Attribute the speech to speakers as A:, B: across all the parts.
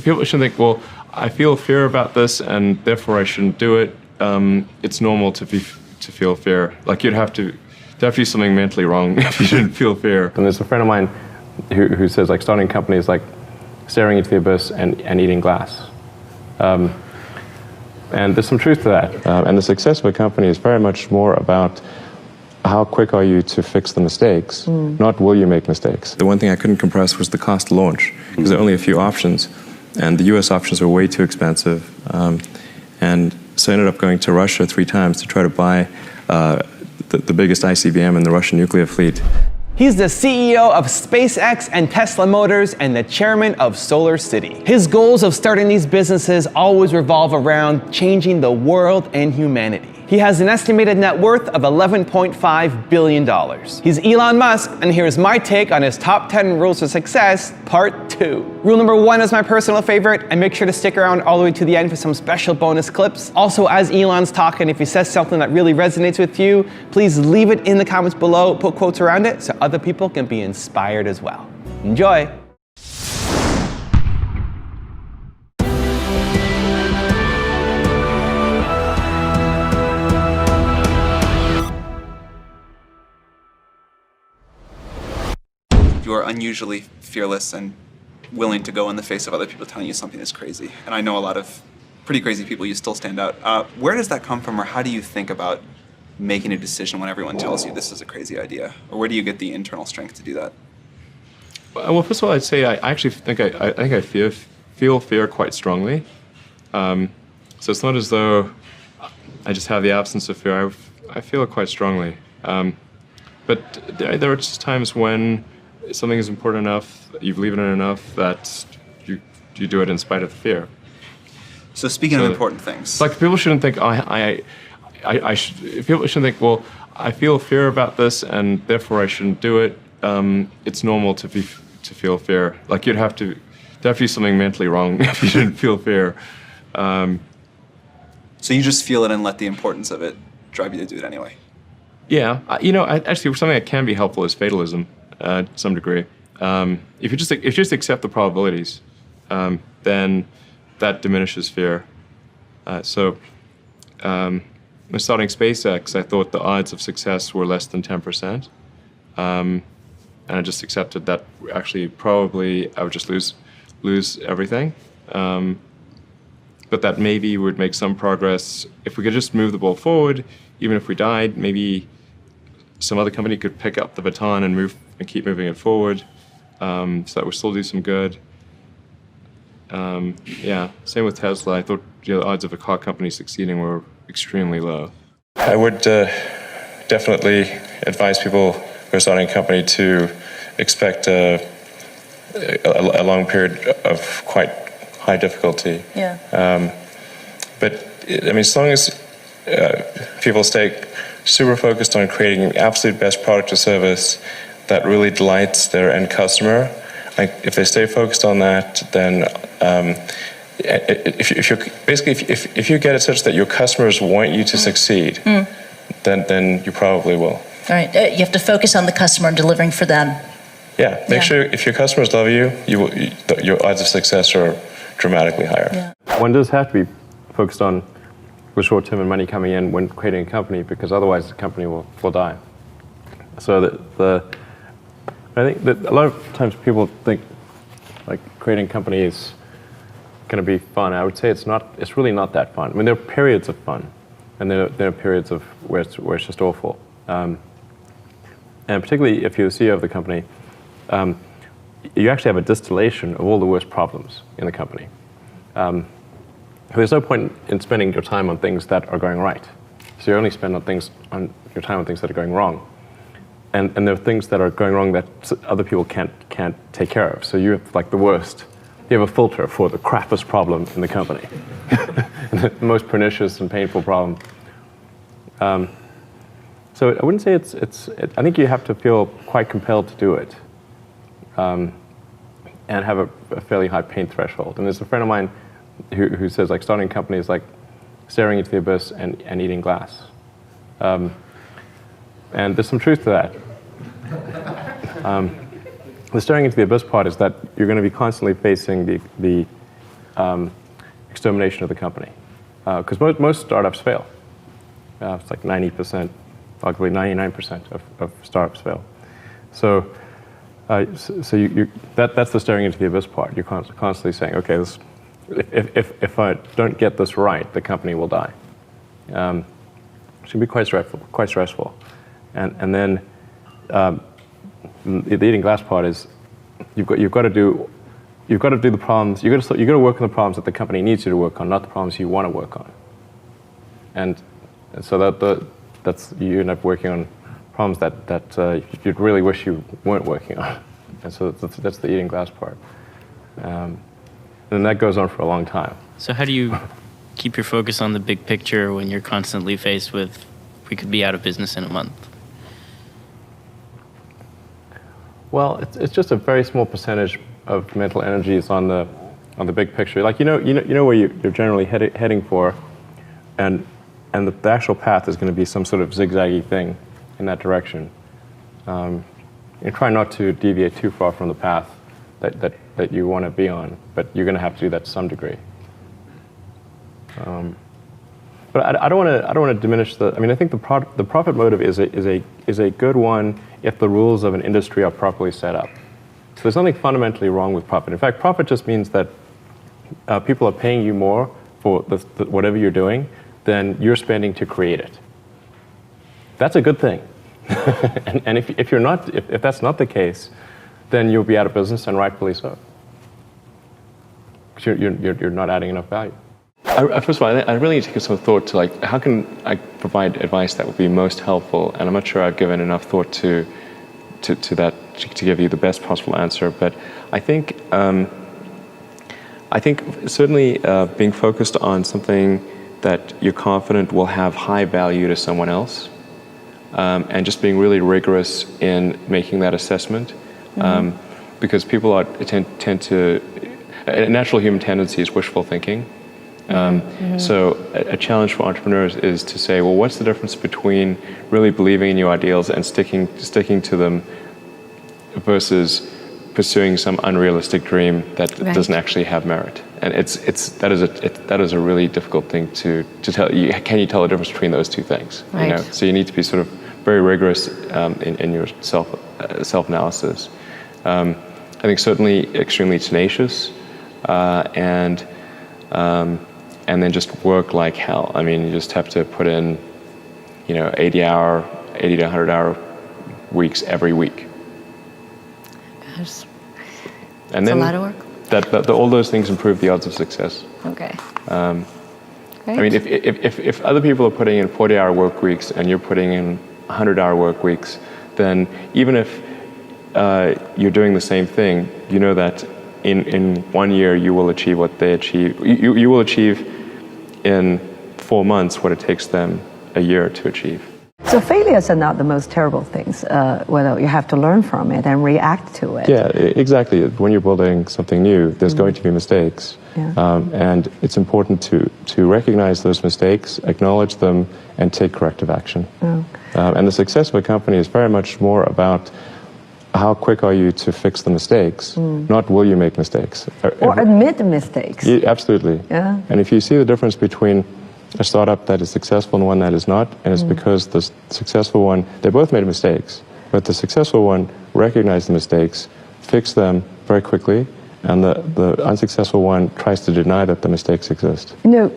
A: people shouldn't think, well, I feel fear about this and therefore I shouldn't do it. It's normal to feel fear. Like you'd have to be something mentally wrong if you didn't feel fear.
B: And there's a friend of mine who says like starting a company is like staring into the abyss and eating glass. And there's some truth to that. And the success of a company is very much more about how quick are you to fix the mistakes, not will you make mistakes. The one thing I couldn't compress was the cost to launch, because there are only a few options, and the US options were way too expensive. And so I ended up going to Russia 3 times to try to buy the biggest ICBM in the Russian nuclear fleet.
C: He's the CEO of SpaceX and Tesla Motors and the chairman of Solar City. His goals of starting these businesses always revolve around changing the world and humanity. He has an estimated net worth of $11.5 billion. He's Elon Musk, and here's my take on his top 10 rules of success, part 2. Rule number 1 is my personal favorite, and make sure to stick around all the way to the end for some special bonus clips. Also, as Elon's talking, if he says something that really resonates with you, please leave it in the comments below, put quotes around it, so other people can be inspired as well. Enjoy!
D: You are unusually fearless and willing to go in the face of other people telling you something is crazy. And I know a lot of pretty crazy people, you still stand out. Where does that come from, or how do you think about making a decision when everyone tells you this is a crazy idea? Or where do you get the internal strength to do that?
A: Well, first of all, I'd say I actually think I feel fear quite strongly. So it's not as though I just have the absence of fear. I feel it quite strongly. But there are just times when something is important enough, you believe in it enough, that you do it in spite of the fear.
D: So speaking of important things,
A: like people shouldn't think people shouldn't think, well, I feel fear about this and therefore I shouldn't do it. It's normal to feel fear. Like you'd have to be something mentally wrong if you didn't feel fear.
D: So you just feel it and let the importance of it drive you to do it anyway.
A: Yeah, actually something that can be helpful is fatalism. To some degree. If you just accept the probabilities, then that diminishes fear. So when starting SpaceX, I thought the odds of success were less than 10%. And I just accepted that actually probably I would just lose everything. But that maybe would make some progress. If we could just move the ball forward, even if we died, maybe some other company could pick up the baton and keep moving it forward, so that would still do some good. Yeah, same with Tesla. I thought the odds of a car company succeeding were extremely low. I would definitely advise people who are starting a company to expect a long period of quite high difficulty.
E: Yeah.
A: But I mean, as long as people stay super focused on creating the absolute best product or service that really delights their end customer, like if they stay focused on that, then if you get it such that your customers want you to succeed, then you probably will.
E: All right, you have to focus on the customer and delivering for them.
A: Yeah, make sure if your customers love you, your odds of success are dramatically higher.
E: Yeah.
B: One does have to be focused on the short-term and money coming in when creating a company, because otherwise the company will die. So I think that a lot of times people think like creating a company is going to be fun. I would say it's not. It's really not that fun. I mean, there are periods of fun, and there are periods of where it's just awful. And particularly if you're the CEO of the company, you actually have a distillation of all the worst problems in the company. There's no point in spending your time on things that are going right. So you only spend your time on things that are going wrong. And there are things that are going wrong that other people can't take care of. So you have like the worst. You have a filter for the crappiest problem in the company, the most pernicious and painful problem. So I wouldn't say I think you have to feel quite compelled to do it, and have a fairly high pain threshold. And there's a friend of mine who says like starting a company is like staring into the abyss and eating glass. And there's some truth to that. the staring into the abyss part is that you're going to be constantly facing the extermination of the company. Because most startups fail. It's like 90%, arguably 99% of startups fail. So, that's the staring into the abyss part. You're constantly saying, okay, if I don't get this right, the company will die. It can be quite stressful. And then the eating glass part is you've got to do the problems. You've got to work on the problems that the company needs you to work on, not the problems you want to work on. And so that's you end up working on problems that you'd really wish you weren't working on. And so that's the eating glass part. And that goes on for a long time.
F: So how do you keep your focus on the big picture when you're constantly faced with, we could be out of business in a month?
B: Well, it's just a very small percentage of mental energy is on the big picture. Like you know where you're generally heading for, and the actual path is going to be some sort of zigzaggy thing in that direction. You try not to deviate too far from the path that you want to be on, but you're going to have to do that to some degree. But I don't want to diminish the. I mean, I think the profit motive is a good one if the rules of an industry are properly set up. So there's nothing fundamentally wrong with profit. In fact, profit just means that people are paying you more for whatever you're doing than you're spending to create it. That's a good thing. and if that's not the case, then you'll be out of business, and rightfully so. Because you're not adding enough value.
A: First of all, I really need to give some thought to like how can I provide advice that would be most helpful, and I'm not sure I've given enough thought to that to give you the best possible answer. But I think certainly being focused on something that you're confident will have high value to someone else, and just being really rigorous in making that assessment, because people tend to a natural human tendency is wishful thinking. So a challenge for entrepreneurs is to say, well, what's the difference between really believing in your ideals and sticking to them versus pursuing some unrealistic dream that doesn't actually have merit? And that is a really difficult thing to tell. Can you tell the difference between those two things?
G: Right.
A: You know? So you need to be sort of very rigorous in your self-analysis. I think certainly extremely tenacious, and then just work like hell. I mean, you just have to put in, 80 to 100 hour weeks every week.
G: Gosh,
A: and
G: that's
A: then
G: a lot of work.
A: All those things improve the odds of success.
G: Okay.
A: I mean, if other people are putting in 40-hour work weeks and you're putting in 100-hour work weeks, then even if you're doing the same thing, you know that in 1 year you will achieve what they achieve. You will achieve in 4 months what it takes them a year to achieve.
H: So failures are not the most terrible things. Well, you have to learn from it and react to it.
B: Yeah, exactly. When you're building something new, there's going to be mistakes.
H: Yeah.
B: And it's important to recognize those mistakes, acknowledge them, and take corrective action.
H: Oh.
B: And the success of a company is very much more about how quick are you to fix the mistakes, not will you make mistakes.
H: Or admit mistakes.
B: Yeah, absolutely.
H: Yeah.
B: And if you see the difference between a startup that is successful and one that is not, and it's because the successful one, they both made mistakes, but the successful one recognized the mistakes, fixed them very quickly, and the unsuccessful one tries to deny that the mistakes exist.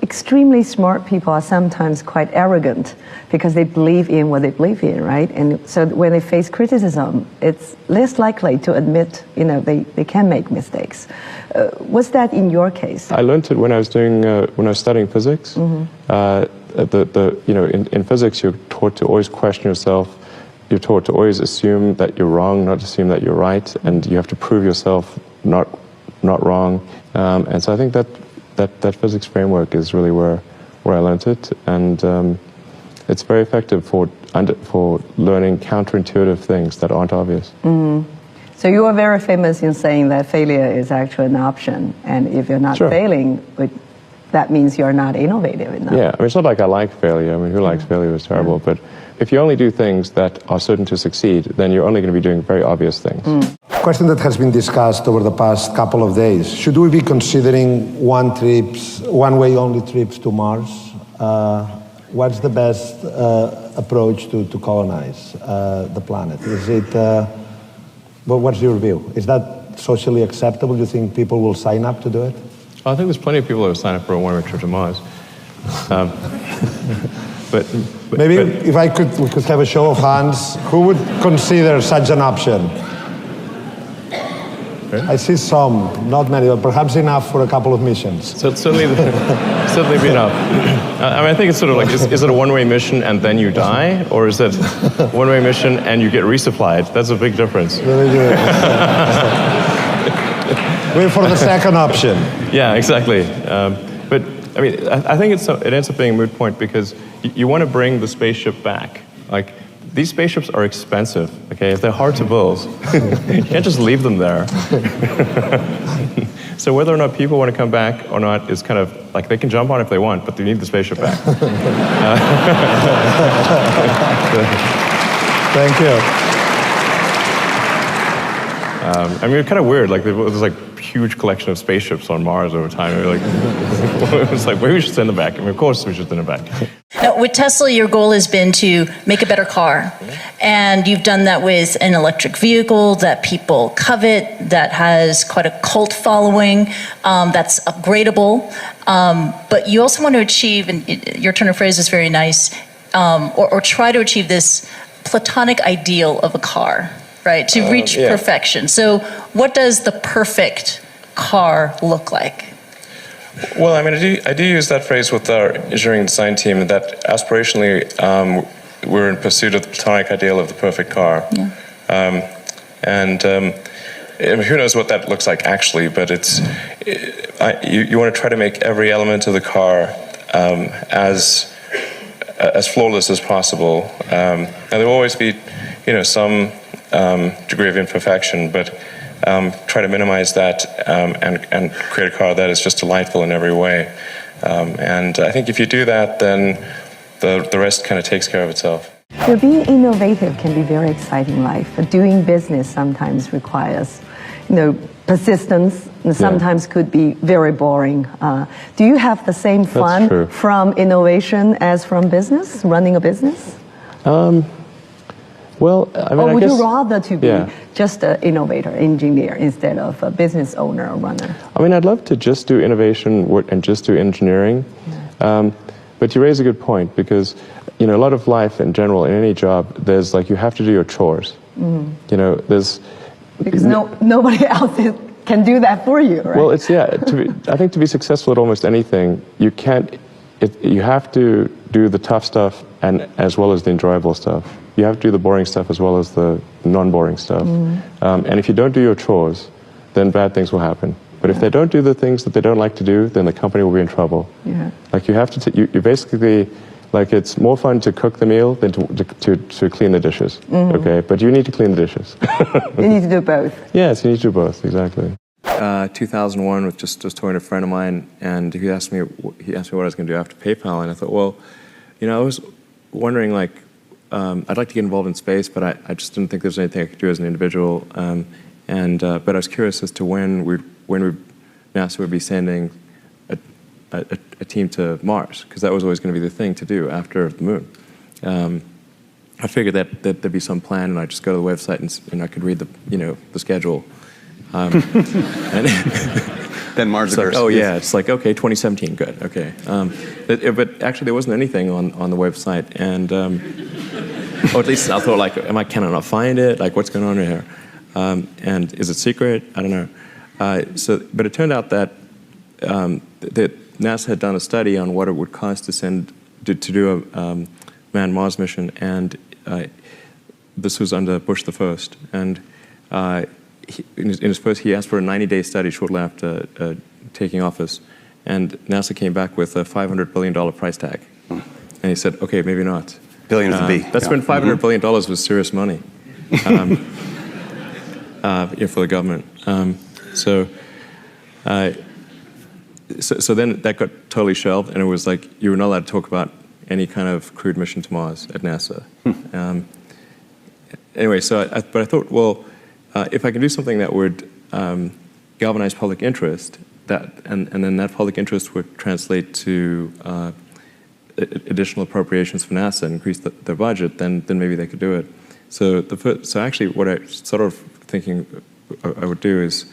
H: Extremely smart people are sometimes quite arrogant because they believe in what they believe in, right? And so when they face criticism, it's less likely to admit, they can make mistakes. Was that in your case?
B: I learned it when I was studying physics. In physics, you're taught to always question yourself. You're taught to always assume that you're wrong, not assume that you're right, and you have to prove yourself not wrong. And so I think that physics framework is really where I learned it, and it's very effective for learning counterintuitive things that aren't obvious.
H: So you are very famous in saying that failure is actually an option, and if you're not failing, that means you're not innovative enough.
B: Yeah, I mean, it's not like I like failure. I mean, who likes failure is terrible. But if you only do things that are certain to succeed, then you're only going to be doing very obvious things.
I: question that has been discussed over the past couple of days. Should we be considering one-way only trips to Mars? What's the best approach to colonize the planet? Is it, what's your view? Is that socially acceptable? Do you think people will sign up to do it?
B: I think there's plenty of people who sign up for a one-way trip to Mars. But
I: maybe if we could have a show of hands, who would consider such an option? I see some, not many, but perhaps enough for a couple of missions.
B: So certainly be enough. I mean, I think it's sort of like, is it a one-way mission and then you die? Or is it one-way mission and you get resupplied? That's a big difference.
I: Very good. Wait for the second option.
B: Yeah, exactly. But I mean, I think it ends up being a moot point because you want to bring the spaceship back. Like, these spaceships are expensive, okay? They're hard to build. You can't just leave them there. So whether or not people want to come back or not is kind of like, they can jump on if they want, but they need the spaceship back.
I: Thank you.
B: I mean, it's kind of weird. Like, there's like a huge collection of spaceships on Mars over time. It's like, maybe we should send them back. I mean, of course we should send them back.
E: Now, with Tesla, your goal has been to make a better car. And you've done that with an electric vehicle that people covet, that has quite a cult following, that's upgradable. But you also want to achieve, and your turn of phrase is very nice, or try to achieve this platonic ideal of a car, right? To reach perfection. So what does the perfect car look like?
A: Well, I mean, I do use that phrase with our engineering design team, that aspirationally we're in pursuit of the platonic ideal of the perfect car. Yeah. I mean, who knows what that looks like actually, but you want to try to make every element of the car as flawless as possible. And there will always be, some degree of imperfection, but try to minimize that and create a car that is just delightful in every way. And I think if you do that, then the rest kind of takes care of itself.
H: Being innovative can be very exciting in life. Doing business sometimes requires, persistence, and sometimes could be very boring. Do you have the same fun from innovation as from business, running a business?
B: Well, I mean,
H: or would you rather to be just an innovator, engineer, instead of a business owner or runner?
B: I mean, I'd love to just do innovation and just do engineering. Yeah. But you raise a good point, because a lot of life in general, in any job, there's like, you have to do your chores. Mm-hmm. There's...
H: Because nobody else can do that for you, right?
B: Well, I think to be successful at almost anything, you have to do the tough stuff and as well as the enjoyable stuff. You have to do the boring stuff as well as the non-boring stuff. Mm. And if you don't do your chores, then bad things will happen. But if they don't do the things that they don't like to do, then the company will be in trouble. Yeah. Like, you have to, you basically, like, it's more fun to cook the meal than to clean the dishes. Mm-hmm. Okay, but you need to clean the dishes.
H: You need to do both.
B: Yes, you need to do both, exactly. 2001, with just talking to a friend of mine, and he asked me what I was going to do after PayPal, and I thought, well, I was wondering, like, I'd like to get involved in space, but I just didn't think there was anything I could do as an individual. But I was curious as to when NASA would be sending a team to Mars, because that was always going to be the thing to do after the moon. I figured that there'd be some plan, and I'd just go to the website and I could read the schedule. And
C: then Mars
B: occurs. Like, it's like, okay, 2017, good, okay. But actually, there wasn't anything on the website, and or at least I thought, like, can I not find it? Like, what's going on here? And is it secret? I don't know. But it turned out that NASA had done a study on what it would cost to do a manned Mars mission, and this was under Bush the First, and in his first, he asked for a 90-day study shortly after taking office, and NASA came back with a $500 billion price tag, and he said, okay, maybe not.
C: Billion with a B.
B: That's when $500 billion was serious money for the government. So then that got totally shelved, and it was like you were not allowed to talk about any kind of crewed mission to Mars at NASA. Anyway, but I thought, well,
A: if I can do something that would galvanize public interest, and then that public interest would translate to additional appropriations for NASA and increase their budget, then maybe they could do it. So actually, what I sort of thinking I would do is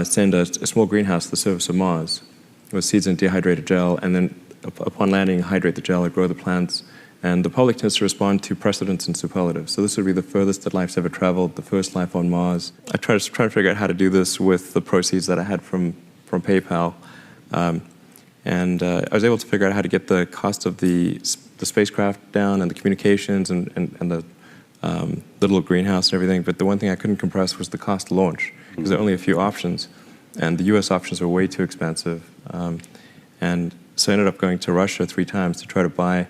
A: send a small greenhouse to the surface of Mars with seeds in dehydrated gel, and then upon landing, hydrate the gel and grow the plants. And the public tends to respond to precedents and superlatives. So this would be the furthest that life's ever traveled, the first life on Mars. I tried to figure out how to do this with the proceeds that I had from PayPal. And I was able to figure out how to get the cost of the spacecraft down and the communications and the little greenhouse and everything. But the one thing I couldn't compress was the cost to launch, because there are only a few options. And the US options were way too expensive. And so I ended up going to Russia 3 times to try to buy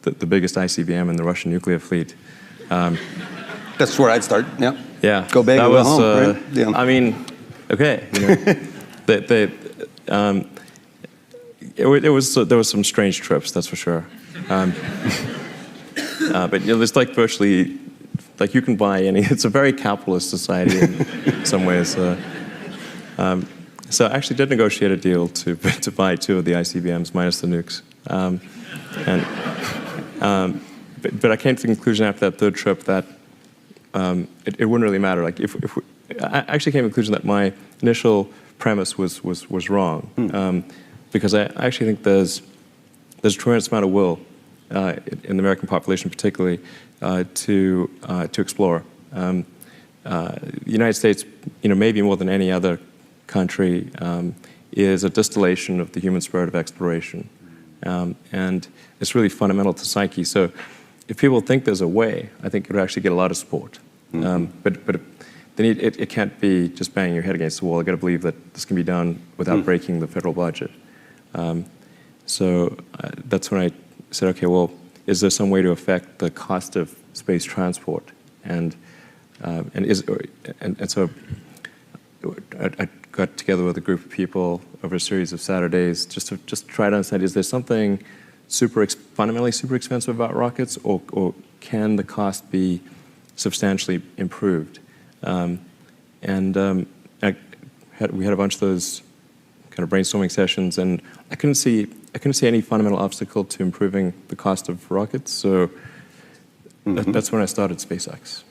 A: the biggest ICBM in the Russian nuclear fleet.
J: That's where I'd start. Yeah.
A: Yeah.
J: Go big or go home. Right? Yeah.
A: I mean, okay. You know, there was some strange trips, that's for sure. But you know, it's like virtually, like you can buy any. It's a very capitalist society in some ways. So I actually did negotiate a deal to buy 2 of the ICBMs minus the nukes. But I came to the conclusion after that 3rd trip that it wouldn't really matter. Like I actually came to the conclusion that my initial premise was wrong, because I actually think there's a tremendous amount of will in the American population, particularly to explore. The United States, you know, maybe more than any other country, is a distillation of the human spirit of exploration. And it's really fundamental to psyche. So if people think there's a way, I think it would actually get a lot of support. But it can't be just banging your head against the wall. I've got to believe that this can be done without breaking the federal budget. So that's when I said, okay, well, is there some way to affect the cost of space transport? And so I got together with a group of people over a series of Saturdays just to try to understand, is there something fundamentally super expensive about rockets, or can the cost be substantially improved? We had a bunch of those kind of brainstorming sessions, and I couldn't see any fundamental obstacle to improving the cost of rockets. So that's when I started SpaceX.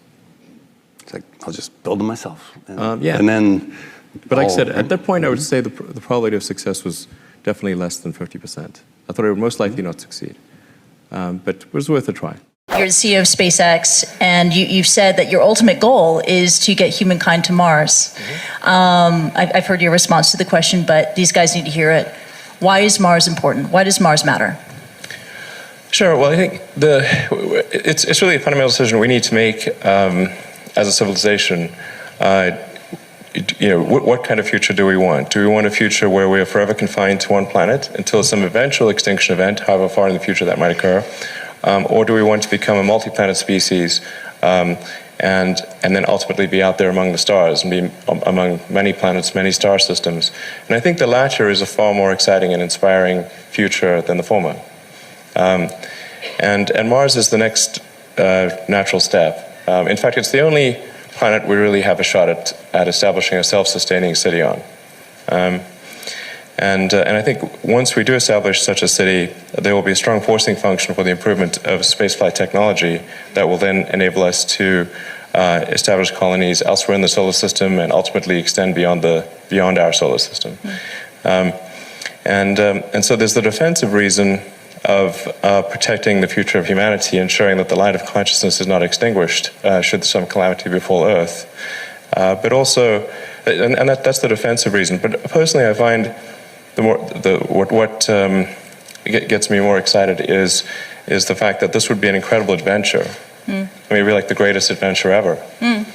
J: It's like, I'll just build them myself.
A: Yeah.
J: And then.
A: But like I said, at that point, I would say the probability of success was definitely less than 50%. I thought it would most likely not succeed, but it was worth a try.
E: You're the CEO of SpaceX, and you've said that your ultimate goal is to get humankind to Mars. I've heard your response to the question, but these guys need to hear it. Why is Mars important? Why does Mars matter?
A: Sure. Well, I think it's really a fundamental decision we need to make as a civilization. You know, what kind of future do we want? Do we want a future where we are forever confined to one planet until some eventual extinction event, however far in the future that might occur? Or do we want to become a multi-planet species and then ultimately be out there among the stars and be among many planets, many star systems? And I think the latter is a far more exciting and inspiring future than the former. And Mars is the next natural step. In fact, it's the only planet we really have a shot at establishing a self-sustaining city on. And I think once we do establish such a city, there will be a strong forcing function for the improvement of spaceflight technology that will then enable us to establish colonies elsewhere in the solar system and ultimately extend beyond our solar system. And so there's the defensive reason of protecting the future of humanity, ensuring that the light of consciousness is not extinguished should some calamity befall Earth. But also, and that's the defensive reason. But personally, I find what gets me more excited is the fact that this would be an incredible adventure. I mean, it'd be like the greatest adventure ever. And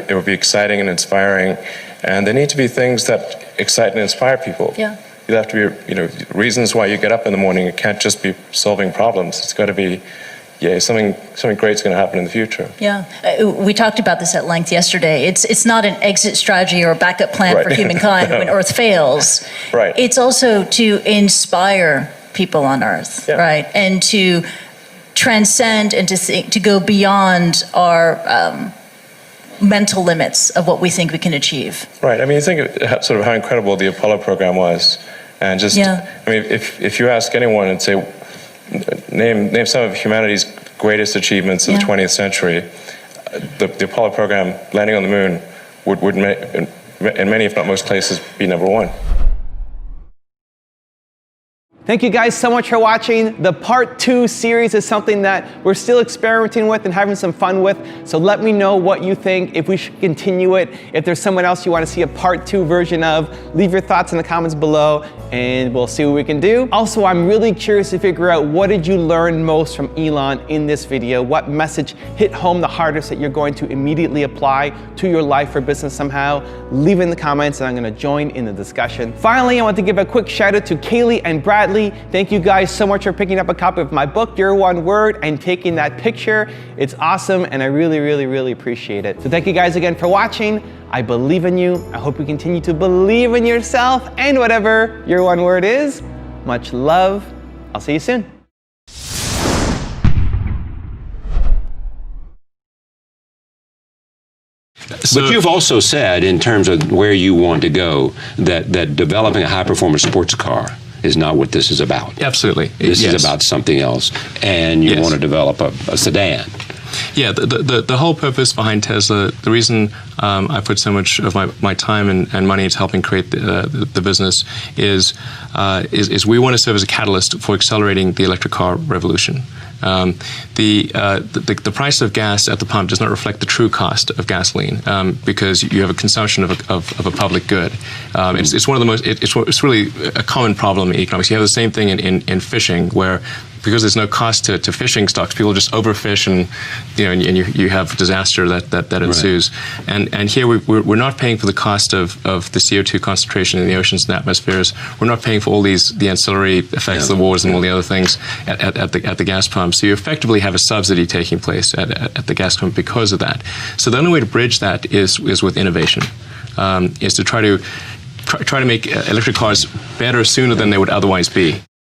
A: it would be exciting and inspiring. And there need to be things that excite and inspire people.
E: Yeah.
A: You have to be, reasons why you get up in the morning. It can't just be solving problems. It's got to be, something great's going to happen in the future.
E: Yeah, we talked about this at length yesterday. It's not an exit strategy or a backup plan for humankind when Earth fails.
A: Right.
E: It's also to inspire people on Earth, right, and to transcend and to go beyond our mental limits of what we think we can achieve.
A: Right. I mean, you think sort of how incredible the Apollo program was, and just I mean, if you ask anyone and say, name some of humanity's greatest achievements of the 20th century, the Apollo program, landing on the moon, would in many, if not most cases, be number one.
C: Thank you guys so much for watching. The Part 2 series is something that we're still experimenting with and having some fun with. So let me know what you think, if we should continue it, if there's someone else you want to see a Part 2 version of. Leave your thoughts in the comments below and we'll see what we can do. Also, I'm really curious to figure out, what did you learn most from Elon in this video? What message hit home the hardest that you're going to immediately apply to your life or business somehow? Leave it in the comments and I'm going to join in the discussion. Finally, I want to give a quick shout out to Kaylee and Bradley. Thank you guys so much for picking up a copy of my book, Your One Word, and taking that picture. It's awesome and I really, really, really appreciate it. So thank you guys again for watching. I believe in you. I hope you continue to believe in yourself and whatever your one word is. Much love. I'll see you soon.
K: But you've also said, in terms of where you want to go, that developing a high-performance sports car is not what this is about.
A: Absolutely.
K: This is about something else, and you want to develop a sedan.
A: Yeah, the whole purpose behind Tesla, the reason I put so much of my time and money into helping create the business is we want to serve as a catalyst for accelerating the electric car revolution. The price of gas at the pump does not reflect the true cost of gasoline because you have a consumption of a public good. It's one of the most. It's really a common problem in economics. You have the same thing in fishing, where because there's no cost to fishing stocks, people just overfish and you have disaster that ensues. Right. And here we're not paying for the cost of the CO2 concentration in the oceans and atmospheres. We're not paying for all the ancillary effects of the wars and all the other things at the gas pump. So you effectively have a subsidy taking place at the gas pump because of that. So the only way to bridge that is with innovation, is to try to make electric cars better sooner than they would otherwise be.